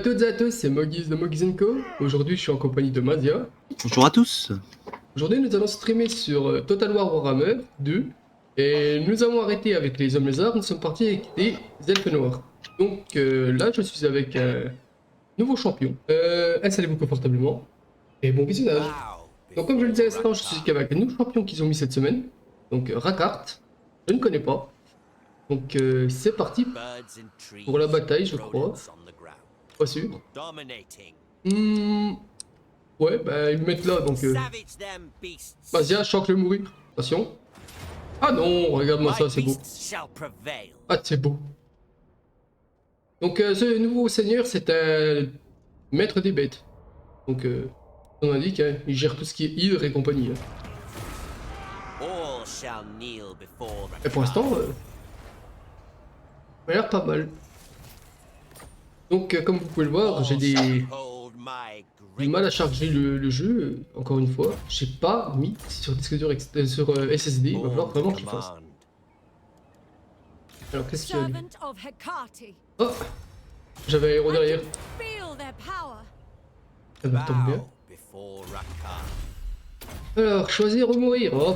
toutes et à tous, c'est Mogis de Mogis & Co. Aujourd'hui, je suis en compagnie de Mazia. Bonjour à tous. Aujourd'hui, nous allons streamer sur Total War Warhammer 2. Et nous avons arrêté avec les hommes lézards, nous sommes partis avec des elfes noirs. Donc là, je suis avec un nouveau champion. Installez-vous confortablement. Et bon visionnage. Donc comme je le disais à l'instant, je suis avec un nouveau champion qu'ils ont mis cette semaine. Donc Rakart, je ne connais pas. Donc c'est parti pour la bataille, je crois. Pas sûr. Ouais, bah ils me mettent là, donc... Vas-y, choque-le mourir. Attention. Ah non, regarde-moi ça, c'est beau. Ah, c'est beau. Donc ce nouveau seigneur, c'est un maître des bêtes. Donc, on indique, hein, il gère tout ce qui est hydre et compagnie. Hein. Et pour l'instant, ça a l'air pas mal. Donc, comme vous pouvez le voir, j'ai du mal à charger le jeu, encore une fois. J'ai pas mis sur disque dur sur SSD, il va falloir vraiment que je fasse. Alors qu'est-ce qu'il y a lui? Oh, j'avais aéro derrière. Ça me tombe bien. Alors, choisir ou mourir. Oh.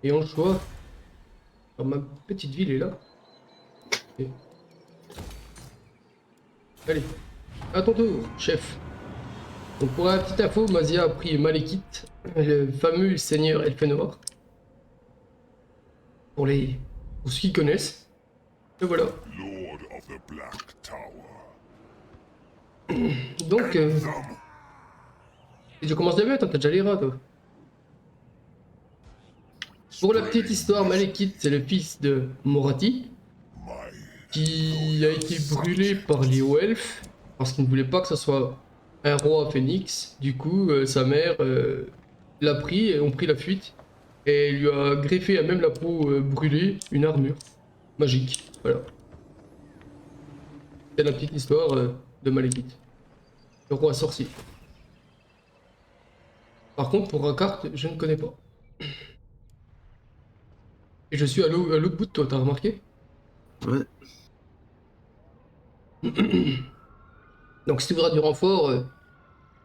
Et on le choix. Alors ma petite ville est là. Okay. Allez, à ton tour, chef. Donc pour la petite info, Mazia a pris Malekith, le fameux seigneur elfe noir. Pour ceux qui connaissent. Et voilà. Donc, je commence bien, t'as déjà les rats, toi. Pour la petite histoire, Malekith, c'est le fils de Morathi, qui a été brûlé par les hauts elfes, parce qu'il ne voulait pas que ce soit un roi phénix. Du coup, sa mère l'a pris et ont pris la fuite. Et lui a greffé à même la peau brûlée une armure magique. Voilà. C'est la petite histoire de Malekith, le roi sorcier. Par contre, pour Rakart, je ne connais pas. Et je suis à l'autre bout de toi, t'as remarqué? Ouais. Donc si tu voudras du renfort,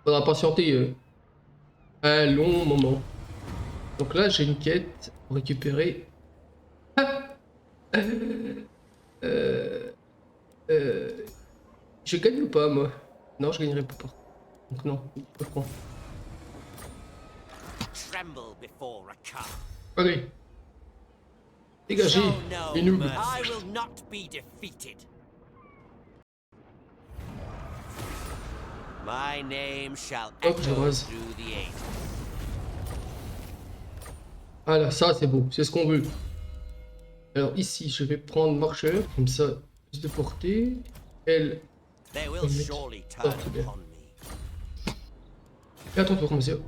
faudra patienter un long moment. Donc là, j'ai une quête pour récupérer... Ah je gagne ou pas, moi? Non, je gagnerai pas. Donc non, je prends. Allez. Dégagez, les noobs. Hop, je rase. Voilà, ça c'est beau, c'est ce qu'on veut. Alors ici, je vais prendre marcheur, comme ça, plus de portée. Elle... Oh, c'est bien. Et à ton tour, monsieur.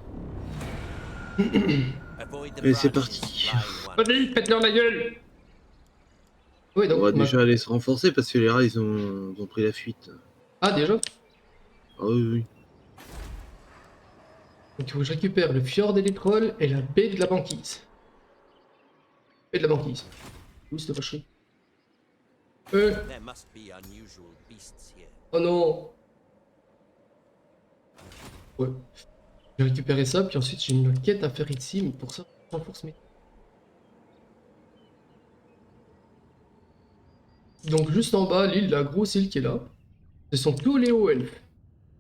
Et c'est parti. Vas-y, pète-leur la gueule! Ouais, donc, On va déjà aller se renforcer parce que les rats ils ont pris la fuite. Ah, déjà? Ah oui, oui. Donc il faut que je récupère le fjord et les trolls et la baie de la banquise. Baie de la banquise. Où c'est vacherie? Oh non! Ouais. J'ai récupéré ça, puis ensuite j'ai une quête à faire ici, mais pour ça, je renforce mes... Donc juste en bas, l'île, la grosse île qui est là, ce sont tous les hauts elfes.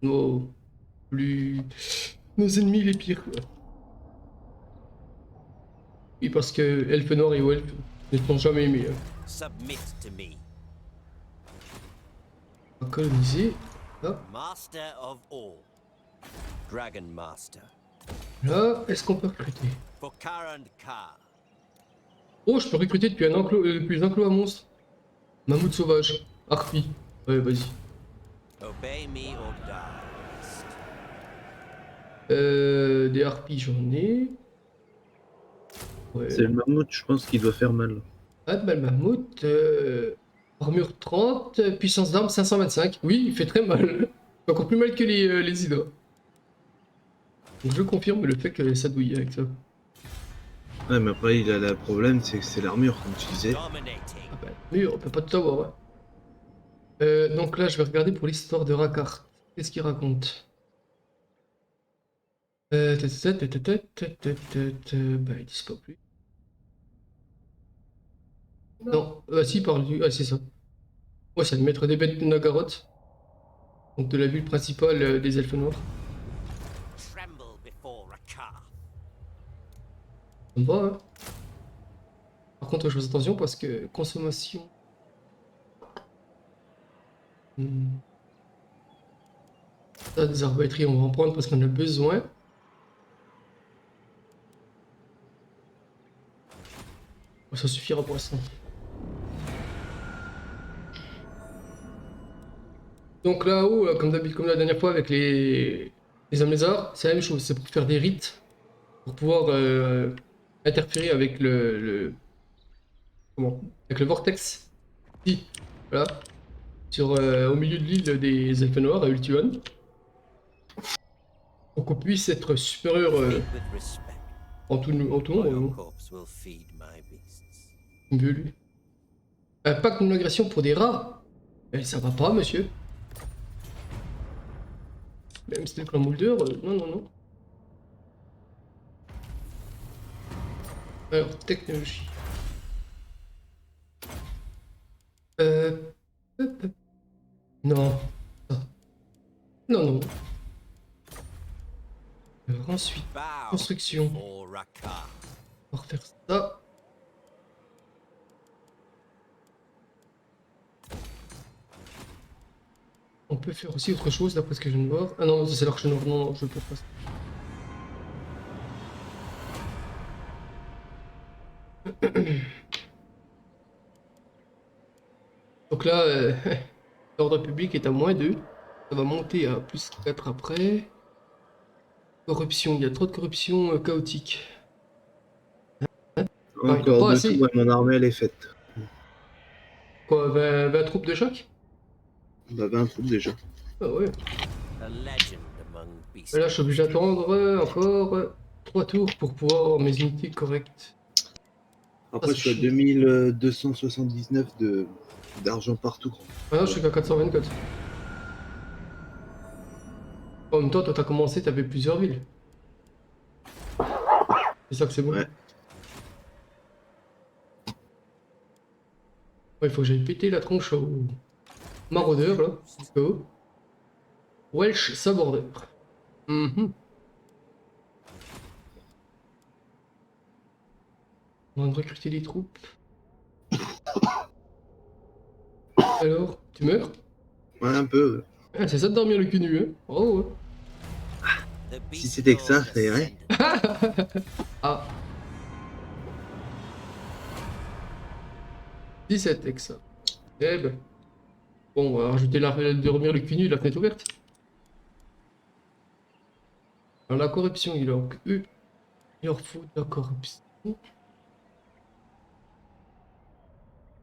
Nos ennemis les pires, quoi. Oui, parce que elfes noirs et hauts elfes ne sont jamais aimés. Hein. On va coloniser. Là. Là, est-ce qu'on peut recruter? Oh, je peux recruter depuis depuis les enclos à monstres. Mammouth sauvage. Harpie. Ouais, vas-y. Des harpies, j'en ai. Ouais. C'est le mammouth, je pense qu'il doit faire mal. Ah, bah, le mammouth. Armure 30, puissance d'arme 525. Oui, il fait très mal. Encore plus mal que les hydras. Donc je confirme le fait que ça douille avec ça. Ouais, mais après, il a le problème, c'est que c'est l'armure, comme tu disais. Ah bah, oui, on peut pas tout avoir. Ouais. Donc là, je vais regarder pour l'histoire de Rakar. Qu'est-ce qu'il raconte? Bah, ils disent pas plus. Non, si, il parle du... Ah, c'est ça. Ouais, c'est le maître des bêtes de Nagaroth. Donc de la ville principale des elfes noirs. Tremble before Rakar. Ça me va, hein. Par contre, je fais attention parce que consommation... Ça, des arbalétriers, on va en prendre parce qu'on a besoin. Ça suffira pour l'instant. Donc là-haut, comme d'habitude, comme la dernière fois avec les hommes lézards, c'est la même chose. C'est pour faire des rites, pour pouvoir interférer avec comment? Avec le vortex. Si, voilà. Sur, au milieu de l'île des elfes noirs, à Ultuan. Pour qu'on puisse être supérieur With respect, en tout nombre. your corpse will feed my beasts. Il me veut, lui. Un pacte d'une agression pour des rats? Ça va pas, monsieur. Même si c'est le clan Mulder, non, non, non. Alors, technologie. Hop, hop. Non. Ça. Non, non. Alors ensuite, Bow construction. before Rakar. On va refaire ça. On peut faire aussi autre chose d'après ce que je viens de voir. Ah non, ça c'est l'arche noire. Non, non, je peux pas. Donc là, l'ordre public est à -2. Ça va monter à +4 après. Corruption, il y a trop de corruption chaotique. Ah, il y en a Encore pas deux assez. tours et mon armée elle est faite. Quoi, 20 troupes de choc? Bah 20 troupes déjà. Ah ouais. A legend among beasts. Et là, je suis obligé d'attendre encore 3 tours pour pouvoir avoir mes unités correctes. Après c'est je suis à chiant. 2279 d'argent partout. Ah non, je suis qu'à 424. En même temps, toi, t'as commencé, t'avais plusieurs villes. C'est ça que c'est bon. Ouais. Ouais, il faut que j'aille péter la tronche au maraudeur, là. Let's go. Welsh Saborder. Mhm. On va recruter des troupes. Alors, tu meurs? Ouais un peu. Ah, c'est ça de dormir le cul nu, hein? Oh, ouais. The Si beast c'était que ça, lord ça irait. ascended. Ah. 17 avec ça. Eh ben. Bon, on va rajouter dormir le cul nu, la fenêtre ouverte. Alors, la corruption, il leur, il leur faut de la corruption.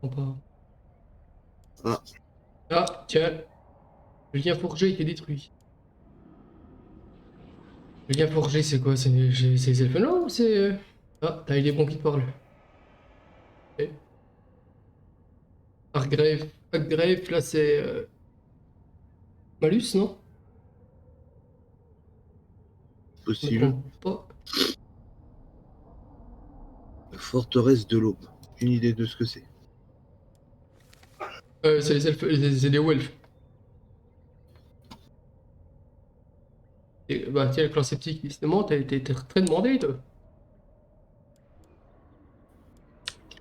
On part. Ah. Ah, tiens. Le lien forgé a été détruit. Le lien forgé, c'est quoi? C'est les elfes noirs ou c'est... Ah, t'as les bons qui te parlent. Ok. Argrave, là c'est... Malus, non? Je me Possible. trompe pas. La forteresse de l'aube. Une idée de ce que c'est. C'est les elfes, c'est les elfes. Et, bah tiens, le clan sceptique, décidément, t'es très demandé, toi.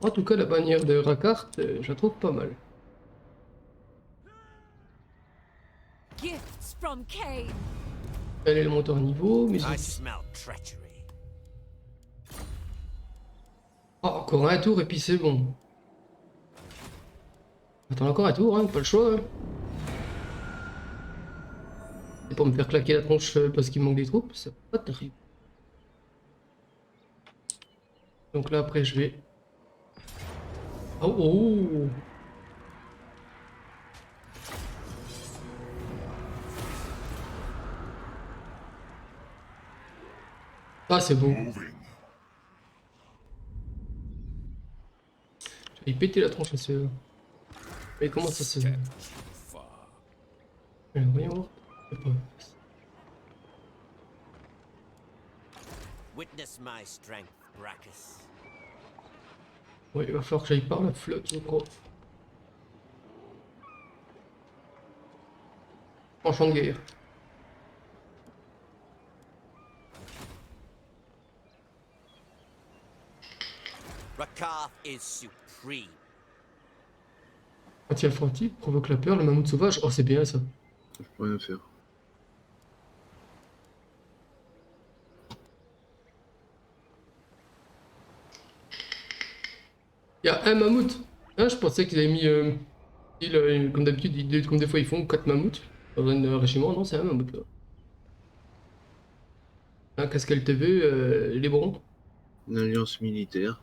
En tout cas, la bannière de Rakart, je la trouve pas mal. Gifts from Cain. Elle est le monteur niveau, mais... I smell treachery. Ah, encore un tour et puis c'est bon. Attends, encore un tour, hein, pas le choix. Hein. C'est pour me faire claquer la tronche parce qu'il manque des troupes, c'est pas terrible. Donc là, après, je vais... Oh, oh. Ah, c'est beau. J'allais péter la tronche à ce... Mais comment ça se... Alors, voyons voir. Je sais pas. Witness my strength, Brachus. Ouais, il va falloir que j'aille par la flotte, je crois. En champ de guerre. Rakath is supreme. Anti fronti provoque la peur, le mammouth sauvage. Oh, c'est bien ça. Je peux rien faire. Il y a un mammouth. Hein, je pensais qu'ils avaient mis, comme d'habitude, comme des fois ils font 4 mammouths dans un régiment. Non, c'est un mammouth là. Hein, Cascal TV, les bons. Une alliance militaire.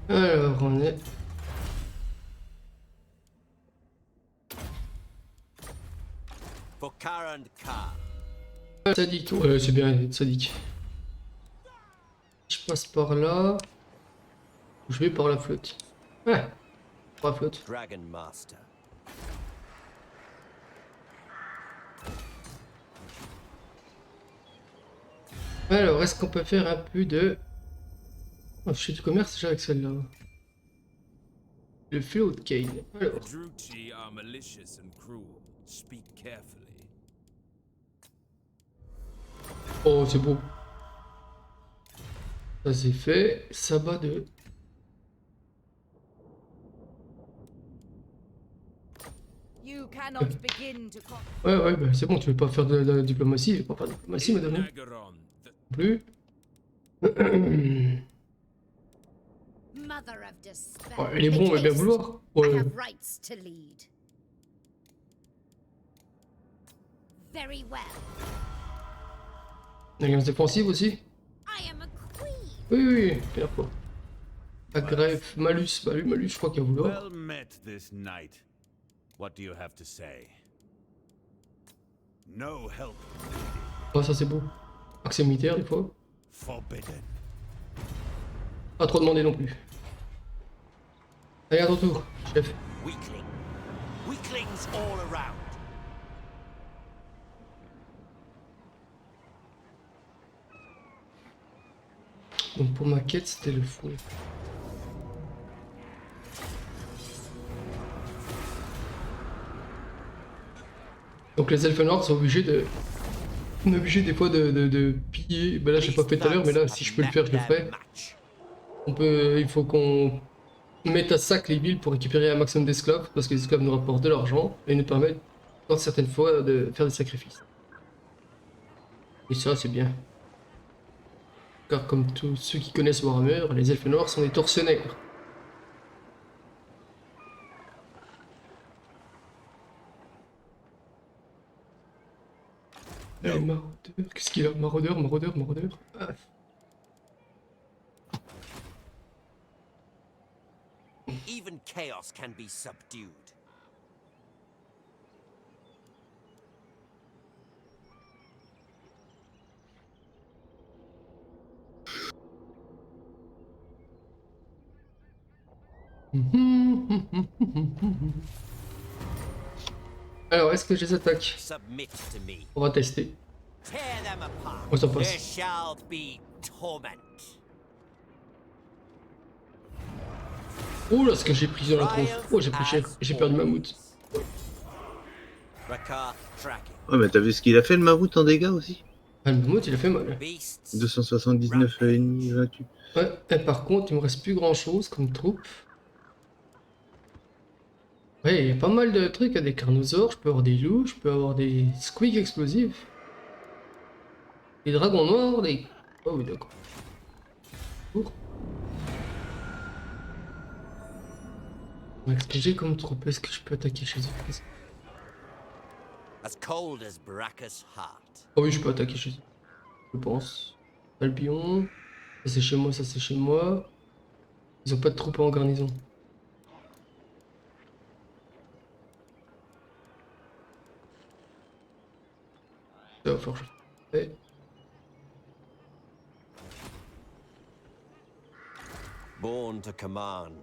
Alors, on est. For Karand Ka. Sadique, ouais, c'est bien, sadique. Je passe par là. Je vais par la flotte. Ouais, par la flotte. Dragon Master. Alors, est-ce qu'on peut faire un peu de. Oh, je suis du commerce déjà avec celle-là. Le float cane. Alors, The Druchi are malicious and cruel. Speak carefully. oh, c'est beau. Ça c'est fait. Sabbat de. You cannot begin to con- Ouais, ouais, bah, c'est bon, tu veux pas faire de diplomatie. Je vais pas faire de diplomatie, madame. Non Nagaron, the plus. Mother of despair. Oh, elle est bon, mais bien vouloir. I Ouais. have rights to lead. Very well. Alliance défensive aussi. I am a queen. Oui, oui, oui, bien quoi. Agref, malus, malus, je crois qu'il y a vouloir. Well met this night. What do you have to say? No help needed. Oh, ça c'est beau. Accès militaire, des fois. Forbidden. Pas trop demandé non plus. Allez, à ton tour, chef. Weakling. Weaklings all around. Donc pour ma quête, c'était le fou. Donc les elfes noirs sont obligés de. On est obligé des fois de piller. Ben là, j'ai pas fait tout à l'heure, mais là, si je peux le faire, je le ferai. On peut, il faut qu'on mette à sac les villes pour récupérer un maximum d'esclaves, parce que les esclaves nous rapportent de l'argent et nous permettent, dans certaines fois, de faire des sacrifices. Et ça, c'est bien. Car comme tous ceux qui connaissent Warhammer, les elfes noirs sont des tortionnaires. Les maraudeurs, qu'est-ce qu'il a? Maraudeur. Ah. Even chaos can be subdued. Alors, est-ce que je les attaque? Submit to me. On va tester. Tear them apart. Oh, ça passe. There shall be torment. Oh là, ce que j'ai pris dans la tronche. Oh, j'ai pris cher. J'ai perdu mammouth. Rakath tracking. Ouais, mais t'as vu ce qu'il a fait le mammouth en dégâts aussi? Ah, le mammouth, il a fait mal. Beasts. 279 ennemis vaincus. Ouais, et par contre, il me reste plus grand chose comme troupe. Ouais, il y a pas mal de trucs, il y a des carnosaures, je peux avoir des loups, je peux avoir des squeaks explosifs. Des dragons noirs, des... Oh oui, d'accord. Pour. Qu'est-ce que j'ai comme troupe? Est-ce que je peux attaquer chez eux? As cold as Brachus' heart. Oh oui, je peux attaquer chez eux. Je pense. Albion. Ça c'est chez moi, ça c'est chez moi. Ils ont pas de troupes en garnison. Ça va falloir que je fasse. Born to command.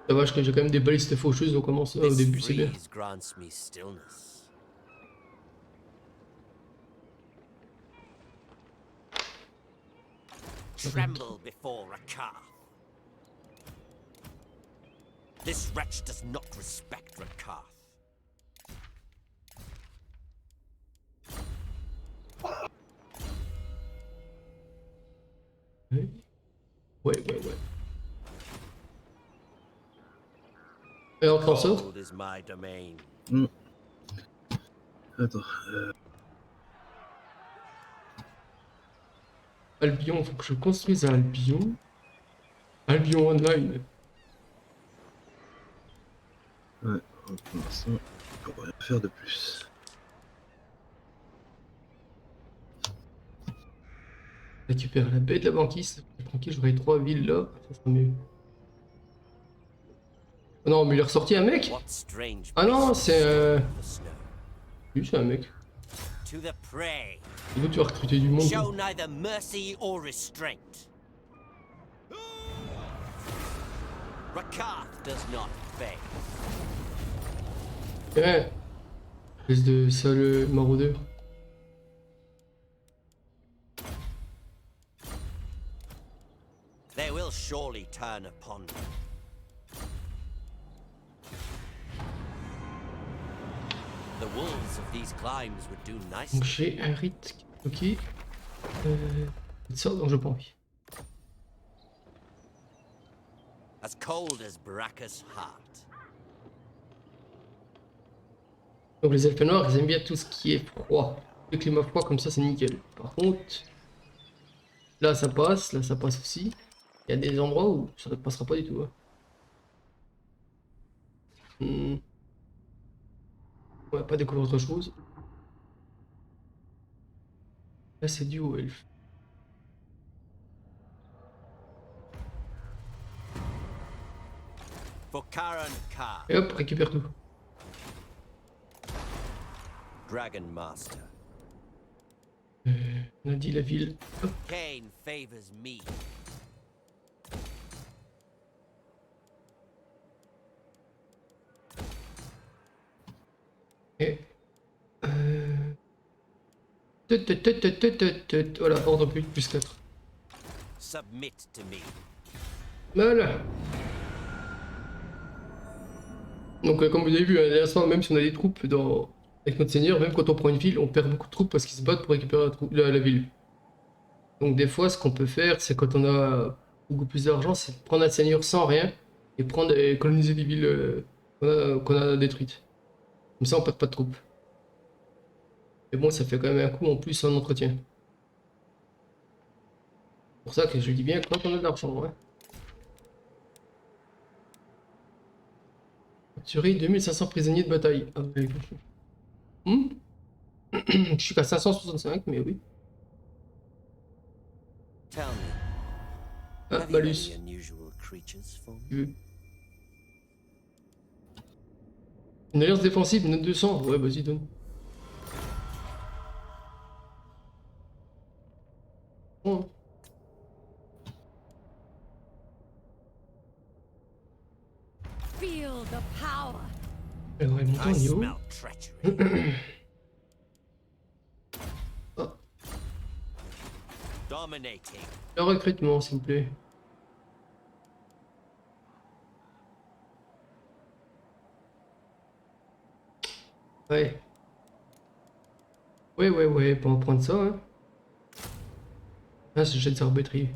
Dommage que j'ai quand même des balistes faucheuses, donc comment ça, au This début c'est bien. freeze grants me stillness. Tremble before Rakath. This wretch does not respect Rakath. Ouais, ouais. Et on prend ça. Cold is my domain. Attends. Albion, faut que je construise un Albion. Albion Online. Ouais, pour l'instant, on peut rien faire de plus. Récupère la baie de la banquise. Tranquille, j'aurai 3 villes là. Ça sera mieux. Oh non, mais il est ressorti un mec. What strange Ah non, beasts c'est stalk the snow. lui, c'est un mec. To the prey. Et l'autre, tu vas recruter du monde. Show neither mercy or restraint. Rakath does not beg. Ouais. Espèce de sale maraudeur. They will surely turn upon me. The wolves of these climes would do nicely. Donc j'ai un rite. Ok. Ça, donc je prends envie. As cold as Baraka's heart. Donc les elfes noirs, ils aiment bien tout ce qui est froid. Le climat froid comme ça, c'est nickel. Par contre, là ça passe aussi. Il y a des endroits où ça ne passera pas du tout. Hein. On va pas découvrir autre chose. Là c'est dû aux elfes. For Karan Kar, Et hop, récupère tout. Dragon Master. On a dit la ville. Hop. Cain favors me. Et... Voilà, ordre plus 4. Submit to me. Voilà. Donc comme vous avez vu, la dernière fois, même si on a des troupes avec notre seigneur, même quand on prend une ville, on perd beaucoup de troupes parce qu'ils se battent pour récupérer la ville. Donc des fois, ce qu'on peut faire, c'est quand on a beaucoup plus d'argent, c'est prendre un seigneur sans rien et coloniser des villes qu'on a détruites. Comme ça, on perd pas de troupes. Mais bon, ça fait quand même un coup en plus en entretien. C'est pour ça que je dis bien quand on a de l'argent. Hein. Capturer 2500 prisonniers de bataille. Ah, bah, je suis qu'à 565, mais oui. Tell me, Ah, have you malus. any unusual creatures for me? Tu veux. Une alliance défensive, note 200. Ouais, vas-y, donne. Bon. Feel the power. Alors, il monte en I niveau. smell treachery. Ah, Dominating. le recrutement, s'il vous plaît. Ouais. Ouais, pour en prendre ça, hein. Ah, c'est jet de arbitrier.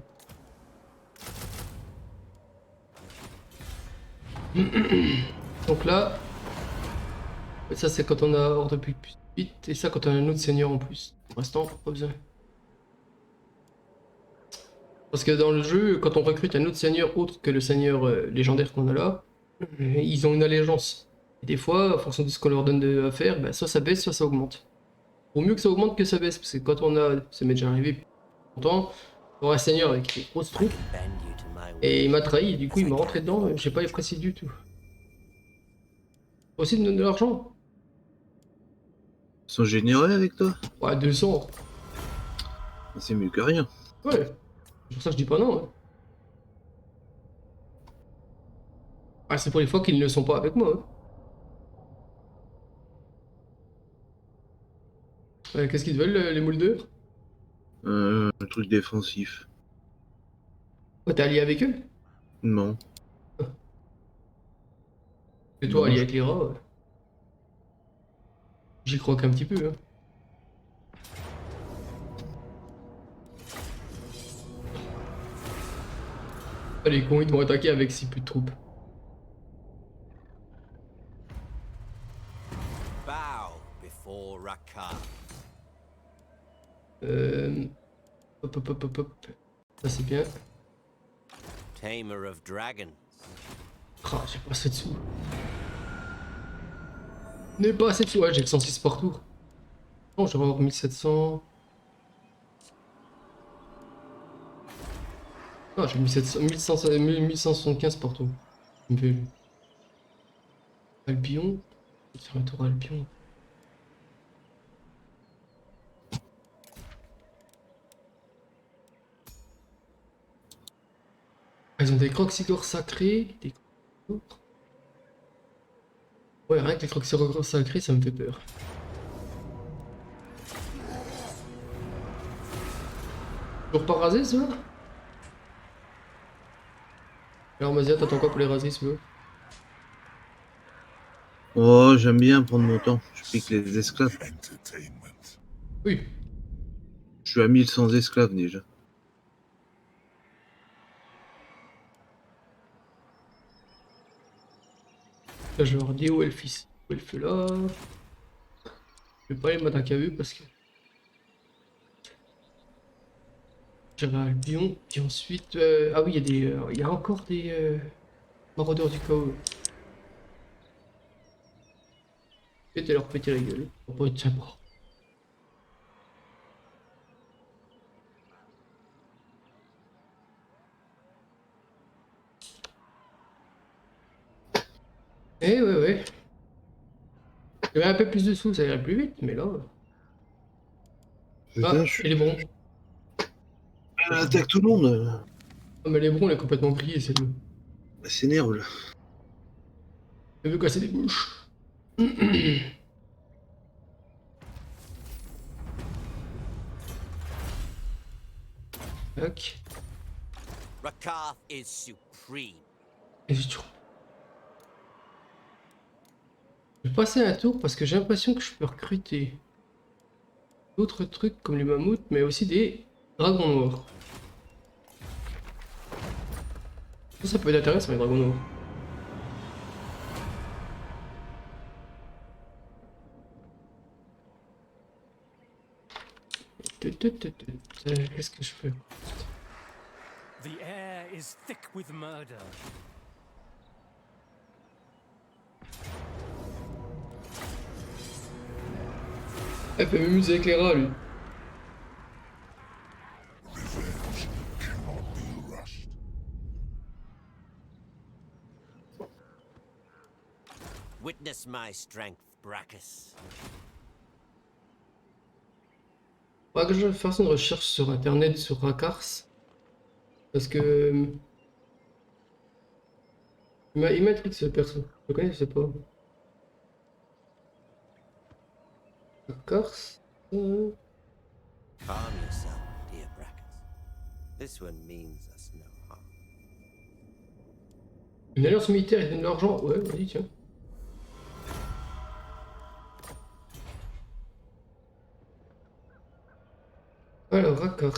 Donc là, ça c'est quand on a ordre plus 8 et ça quand on a un autre seigneur en plus. Pour l'instant, pas besoin. Parce que dans le jeu, quand on recrute un autre seigneur autre que le seigneur légendaire qu'on a là, ils ont une allégeance. Et des fois, en fonction de ce qu'on leur donne à faire, bah, soit ça baisse, soit ça augmente. Vaut mieux que ça augmente que ça baisse, parce que quand on a, ça m'est déjà arrivé depuis longtemps, pour un seigneur avec des grosses troupes, Bend you to my et il will. m'a trahi, et du coup il m'a rentré dedans, j'ai pas apprécié du tout. Aussi de me donner de l'argent. Ils sont généreux avec toi? Ouais, 200. C'est mieux que rien. Ouais. C'est pour ça que je dis pas non. Hein. Ah, c'est pour les fois qu'ils ne sont pas avec moi. Hein. Qu'est-ce qu'ils veulent, les Moldeux? Un truc défensif. Ouais, t'es allié avec eux? Non. Et toi, Non, allié avec les rats, ouais. J'y crois qu'un petit peu. Hein. Ah, les cons, ils vont attaquer avec si peu de troupes. Bow before Rakar. Hop, hop, hop, hop, hop. Ça, c'est bien. Tamer of dragons. Ah, j'ai pas assez de sous. N'est pas assez de sous. Ouais, j'ai que 106 par tour. Non, je vais avoir 1700. Non, j'ai 1700, 1100, 1175 par tour. Il me fait... Albion. Je vais faire un tour à Albion. Ah, ils ont des croxigores sacrés. Des croxigores. Ouais, rien que les croxigores sacrés, ça me fait peur. Toujours pas rasé, ceux-là? Alors, Mazia, t'attends quoi pour les raser, ceux-là? Oh, j'aime bien prendre mon temps. Je pique les esclaves. Oui. Je suis à 1100 esclaves déjà. Là, je vais leur dire où est le fils. Où est le feu là? Je vais pas aller m'attaquer à eux parce que. J'irai à Albion. Puis ensuite. Ah oui, il y a des. Il y a encore des. Maraudeurs du chaos. Péter leur péter la gueule. On peut être sympa. Eh ouais, ouais. Il y avait un peu plus de sous, ça irait plus vite, mais là. Putain, Ah, je suis... et les brons. Elle attaque tout le monde. Ah, mais les brons, on est complètement grillé, c'est tout. Elle s'énerve là. Elle veut casser des bouches. Tac. Rakar is supreme. Et j'ai toujours. Je vais passer un tour parce que j'ai l'impression que je peux recruter d'autres trucs comme les mammouths, mais aussi des dragons noirs. Ça peut être intéressant, les dragons noirs. Qu'est-ce que je fais? The air is thick with murder. Elle peut m'amuser avec les rats, lui. Witness my strength, Brachus. Faudra que je fasse une recherche sur internet sur Rakars. Parce que. Il m'a intrigué ce perso. Je le connais, je sais pas. Rakars. Calm yourself, dear Brachus. This one means us no harm. Une alliance militaire, ils donnent de l'argent. Ouais, vas-y, tiens. Alors, Rakars,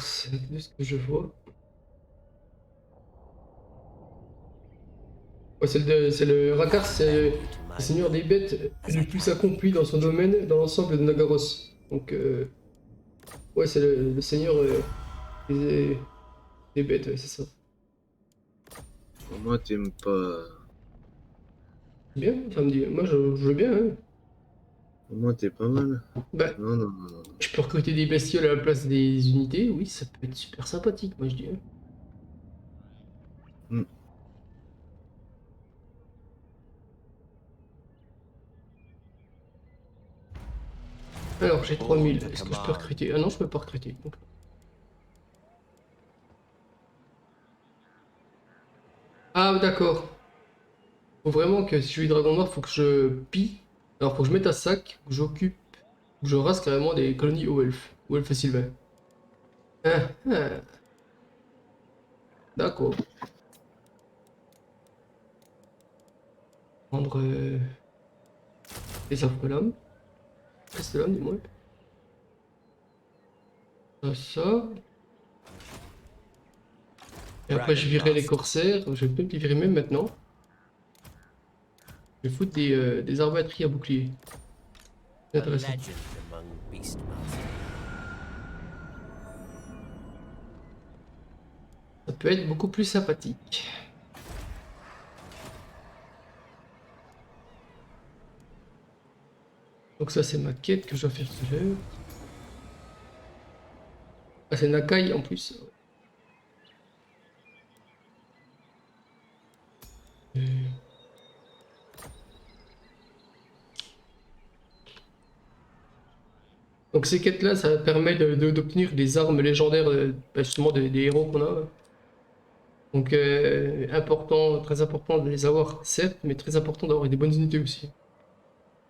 de ce que je vois. Ouais, c'est le Rakars, c'est le seigneur des bêtes le plus accompli dans son domaine dans l'ensemble de Nagaros. Donc, ouais, c'est le seigneur des bêtes, ouais, c'est ça. Moi, t'aimes pas. Bien, ça me dit. Moi, je veux bien, hein. Moi, t'es pas mal. Bah, Non, non, non, non. je peux recruter des bestioles à la place des unités, oui, ça peut être super sympathique, moi je dis. Hein. Hmm. Alors, j'ai 3000. Est-ce que je peux recruter? Ah non, je peux pas recruter. Donc... Ah, d'accord. Faut vraiment que si je suis dragon noir, faut que je pille. Alors, faut que je mette un sac, que j'occupe, que je rase carrément des colonies aux elfes. Ou elfes sylvains. Ah, ah. D'accord. Prendre les affres lames. Reste là, dis-moi. Ça. Et après, je virerai les corsaires. Je vais peut-être les virer même maintenant. Je vais foutre des arbalèteries à bouclier. C'est A intéressant. legend among Beastmasters. Ça peut être beaucoup plus sympathique. Donc ça c'est ma quête que je dois faire tout à l'heure. Ah c'est Nakai en plus. Donc ces quêtes-là, ça permet d'obtenir des armes légendaires, justement des héros qu'on a. Donc important, très important de les avoir, certes, mais très important d'avoir des bonnes unités aussi.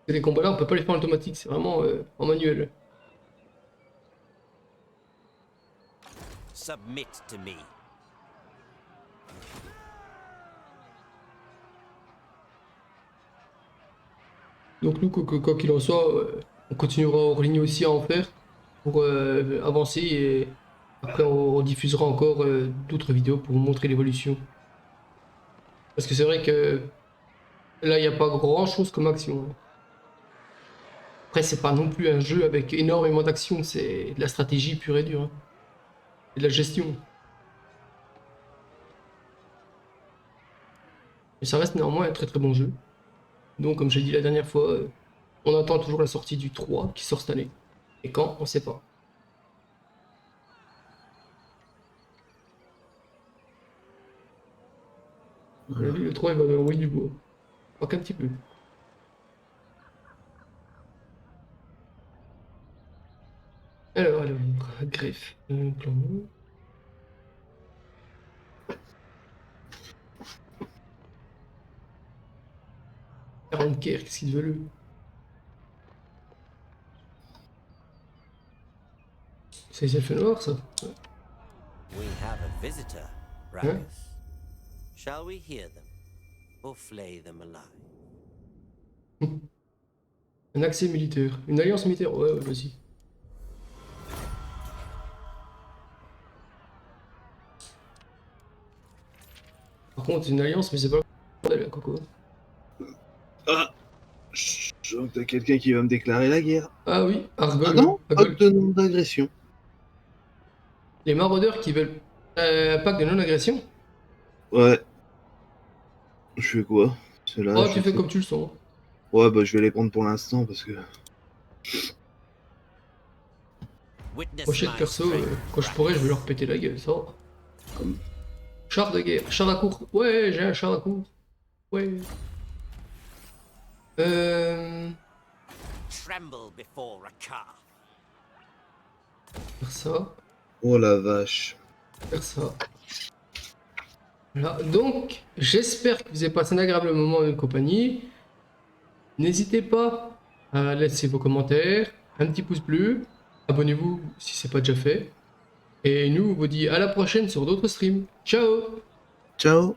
Et les combats-là, on peut pas les faire en automatique, c'est vraiment en manuel. Submit to me. Donc nous, quoi qu'il en soit, on continuera hors ligne aussi à en faire pour avancer et après on diffusera encore d'autres vidéos pour vous montrer l'évolution. Parce que c'est vrai que là, il n'y a pas grand chose comme action. Après, c'est pas non plus un jeu avec énormément d'action, c'est de la stratégie pure et dure. Hein. Et de la gestion. Mais ça reste néanmoins un très très bon jeu. Donc, comme j'ai dit la dernière fois, on attend toujours la sortie du 3 qui sort cette année. Et quand, on sait pas. À mon avis, le 3 il va envoyer du bois. Pas qu'un petit peu. Alors, greffe. Plan. 40 guerres, qu'est-ce qu'il veut le. C'est les elfes noirs, ça. We have a visitor, Rackus. Shall we hear them, or flay them alive? Un accès militaire. Une alliance militaire. Ouais, ouais, vas-y. Par contre, une alliance, mais c'est pas le bordel, Coco. Ah, je sens que t'as quelqu'un qui va me déclarer la guerre. Ah oui, Argol. Ah non, Argol. acte de non-agression. Les maraudeurs qui veulent un pacte de non-agression. Ouais. Je fais quoi? Ceux-là, Oh, je tu fais sais. comme tu le sens. Ouais, bah je vais les prendre pour l'instant parce que... Witness Prochain my perso, strength, quand je pourrais, je vais Rackus. leur péter la gueule, ça. Comme- Char de guerre, char à court. Ouais, j'ai un char à court. Ouais. Tremble before a car. Faire ça, Oh la vache. faire ça. Voilà. Donc, j'espère que vous avez passé un agréable moment en compagnie. N'hésitez pas à laisser vos commentaires, un petit pouce bleu, abonnez-vous si c'est pas déjà fait. Et nous, on vous dit à la prochaine sur d'autres streams. Ciao! Ciao.